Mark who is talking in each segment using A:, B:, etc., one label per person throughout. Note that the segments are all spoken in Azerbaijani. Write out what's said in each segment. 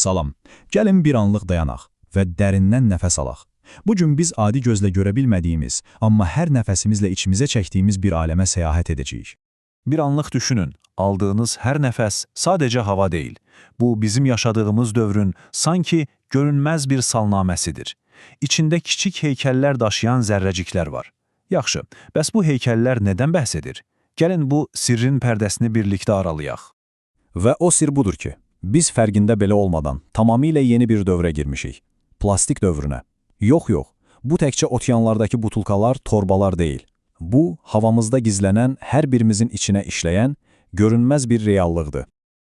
A: Salam. Gəlin bir anlıq dayanaq və dərindən nəfəs alaq. Bu gün biz adi gözlə görə bilmədiyimiz, amma hər nəfəsimizlə içimizə çəkdiyimiz bir aləmə səyahət edəcəyik.
B: Bir anlıq düşünün, aldığınız hər nəfəs sadəcə hava deyil. Bu, bizim yaşadığımız dövrün sanki görünməz bir salnaməsidir. İçində kiçik heykəllər daşıyan zərrəciklər var. Yaxşı, bəs bu heykəllər nədən bəhs edir? Gəlin bu sirrin pərdəsini birlikdə aralayaq.
A: Və o sir budur ki, biz fərqində belə olmadan tamamilə yeni bir dövrə girmişik. Plastik dövrünə. Yox, bu təkcə okeanlardakı butulkalar, torbalar deyil. Bu, havamızda gizlənən, hər birimizin içinə işləyən, görünməz bir reallıqdır.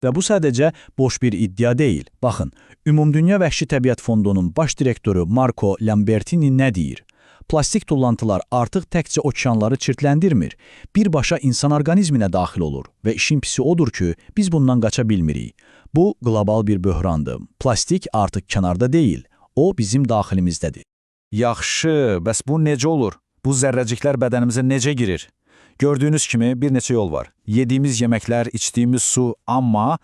A: Və bu sadəcə boş bir iddia deyil. Baxın, Ümumdünya Vəhşi Təbiət Fondunun baş direktoru Marco Lambertini nə deyir? Plastik tullantılar artıq təkcə okeanları çirkləndirmir, birbaşa insan orqanizminə daxil olur və işin pisi odur ki, biz bundan qaça bilmirik. Bu, qlobal bir böhrandır. Plastik artıq kənarda deyil, o bizim daxilimizdədir.
B: Yaxşı, bəs bu necə olur? Bu zərrəciklər bədənimizə necə girir? Gördüyünüz kimi bir neçə yol var. Yediyimiz yeməklər, içdiyimiz su, amma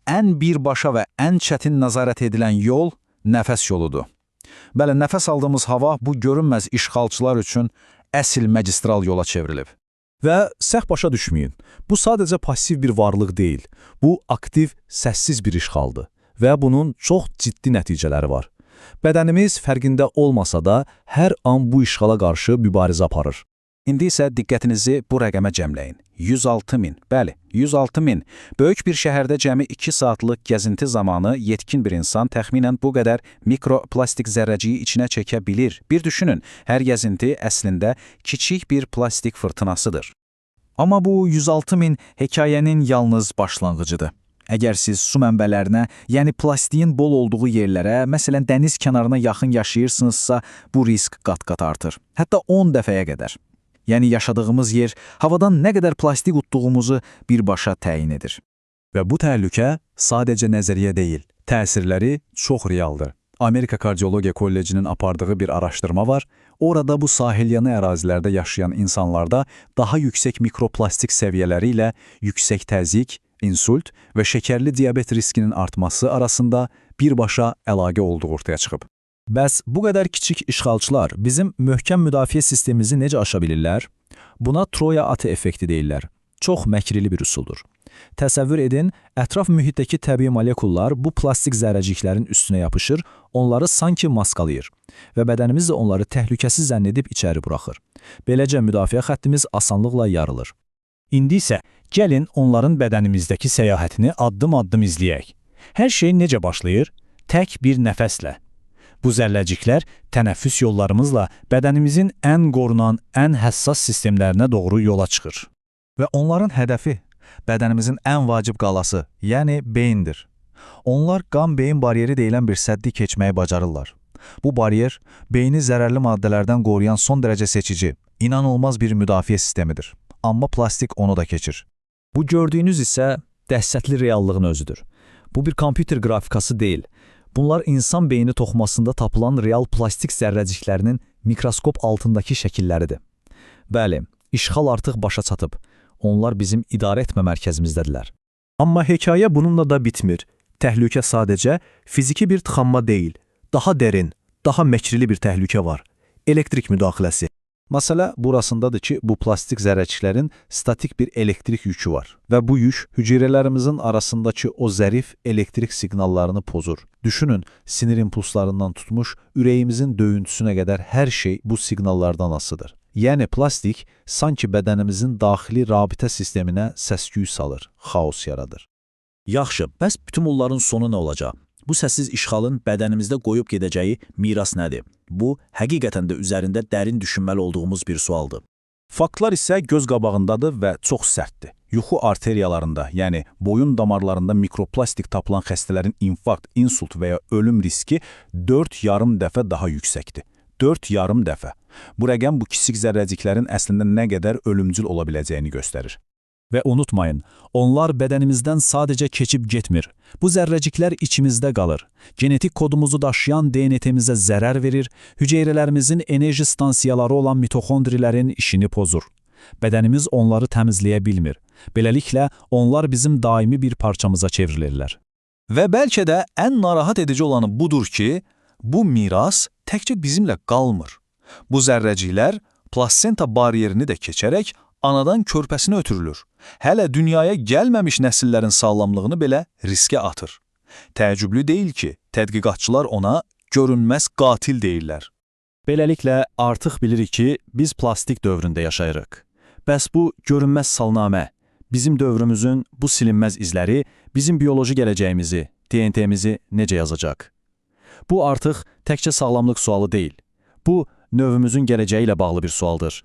B: ən birbaşa və ən çətin nəzarət edilən yol nəfəs yoludur. Bəli, nəfəs aldığımız hava bu görünməz işğalçılar üçün əsl magistral yola çevrilib.
A: Və səhv başa düşməyin, bu sadəcə passiv bir varlıq deyil, bu aktiv, səssiz bir işğaldır və bunun çox ciddi nəticələri var. Bədənimiz fərqində olmasa da hər an bu işğala qarşı mübarizə aparır.
B: İndi isə diqqətinizi bu rəqəmə cəmləyin. 106 min, bəli, 106 min. Böyük bir şəhərdə cəmi 2 saatlıq gəzinti zamanı yetkin bir insan təxminən bu qədər mikroplastik zərrəciyi içinə çəkə bilir. Bir düşünün, hər gəzinti əslində kiçik bir plastik fırtınasıdır.
C: Amma bu 106 min hekayənin yalnız başlanğıcıdır. Əgər siz su mənbələrinə, yəni plastiğin bol olduğu yerlərə, məsələn dəniz kənarına yaxın yaşayırsınızsa, bu risk qat-qat artır. Hətta 10 dəfəyə qədər. Yəni yaşadığımız yer havadan nə qədər plastik utduğumuzu birbaşa təyin edir.
A: Və bu təhlükə sadəcə nəzəriyyə deyil, təsirləri çox realdır. Amerika Kardiologiya Kollecinin apardığı bir araşdırma var. Orada bu sahilyanı ərazilərdə yaşayan insanlarda daha yüksək mikroplastik səviyyələri ilə yüksək təzyiq, insult və şəkərli diabet riskinin artması arasında birbaşa əlaqə olduğu ortaya çıxıb. Bəs bu qədər kiçik işğalçılar bizim möhkəm müdafiə sistemimizi necə aşa bilirlər? Buna Troya atı effekti deyirlər. Çox məkrili bir üsuldur. Təsəvvür edin, ətraf mühitdəki təbii molekullar bu plastik zərrəciklərin üstünə yapışır, onları sanki maskalayır və bədənimiz də onları təhlükəsiz zənn edib içəri buraxır. Beləcə müdafiə xəttimiz asanlıqla yarılır. İndi isə gəlin onların bədənimizdəki səyahətini addım-addım izləyək. Hər şey necə başlayır? Tək bir nəfəslə. Bu zərrəciklər tənəffüs yollarımızla bədənimizin ən qorunan, ən həssas sistemlərinə doğru yola çıxır.
C: Və onların hədəfi bədənimizin ən vacib qalası, yəni beyindir. Onlar qan-beyin bariyeri deyilən bir səddi keçməyi bacarırlar. Bu bariyer, beyni zərərli maddələrdən qoruyan son dərəcə seçici, inanılmaz bir müdafiə sistemidir. Amma plastik onu da keçir.
A: Bu gördüyünüz isə dəhşətli reallığın özüdür. Bu bir kompüter qrafikası deyil. Bunlar insan beyni toxumasında tapılan real plastik zərrəciklərinin mikroskop altındakı şəkilləridir. Bəli, işğal artıq başa çatıb. Onlar bizim idarə etmə mərkəzimizdədirlər.
D: Amma hekayə bununla da bitmir. Təhlükə sadəcə fiziki bir tıxanma deyil, daha dərin, daha məkrili bir təhlükə var. Elektrik müdaxiləsi.
C: Məsələ burasındadır ki, bu plastik zərrəciklərin statik bir elektrik yükü var və bu yük hüceyrələrimizin arasındakı o zərif elektrik siqnallarını pozur. Düşünün, sinir impulslarından tutmuş, ürəyimizin döyüntüsünə qədər hər şey bu siqnallardan asılıdır. Yəni plastik sanki bədənimizin daxili rabitə sisteminə səs-küy salır, xaos yaradır.
A: Yaxşı, bəs bütün bunların sonu nə olacaq? Bu səssiz işğalın bədənimizdə qoyub gedəcəyi miras nədir? Bu, həqiqətən də üzərində dərin düşünməli olduğumuz bir sualdır.
B: Faktlar isə göz qabağındadır və çox sərtdir. Yuxu arteriyalarında, yəni boyun damarlarında mikroplastik tapılan xəstələrin infarkt, insult və ya ölüm riski 4,5 dəfə daha yüksəkdir. 4,5 dəfə. Bu rəqəm bu kiçik zərrəciklərin əslində nə qədər ölümcül ola biləcəyini göstərir.
A: Və unutmayın, onlar bədənimizdən sadəcə keçib getmir. Bu zərrəciklər içimizdə qalır. Genetik kodumuzu daşıyan DNT-mizə zərər verir, hüceyrələrimizin enerji stansiyaları olan mitoxondrilərin işini pozur. Bədənimiz onları təmizləyə bilmir. Beləliklə, onlar bizim daimi bir parçamıza çevrilirlər.
B: Və bəlkə də ən narahat edici olanı budur ki, bu miras təkcə bizimlə qalmır. Bu zərrəciklər plasenta bariyerini də keçərək anadan körpəsinə ötürülür. Hələ dünyaya gəlməmiş nəsillərin sağlamlığını belə riskə atır. Təəccüblü deyil ki, tədqiqatçılar ona görünməz qatil deyirlər.
D: Beləliklə, artıq bilirik ki, biz plastik dövründə yaşayırıq. Bəs bu görünməz salnamə, bizim dövrümüzün bu silinməz izləri bizim bioloji gələcəyimizi, DNT-mizi necə yazacaq? Bu artıq təkcə sağlamlıq sualı deyil. Bu, növümüzün gələcəyi ilə bağlı bir sualdır.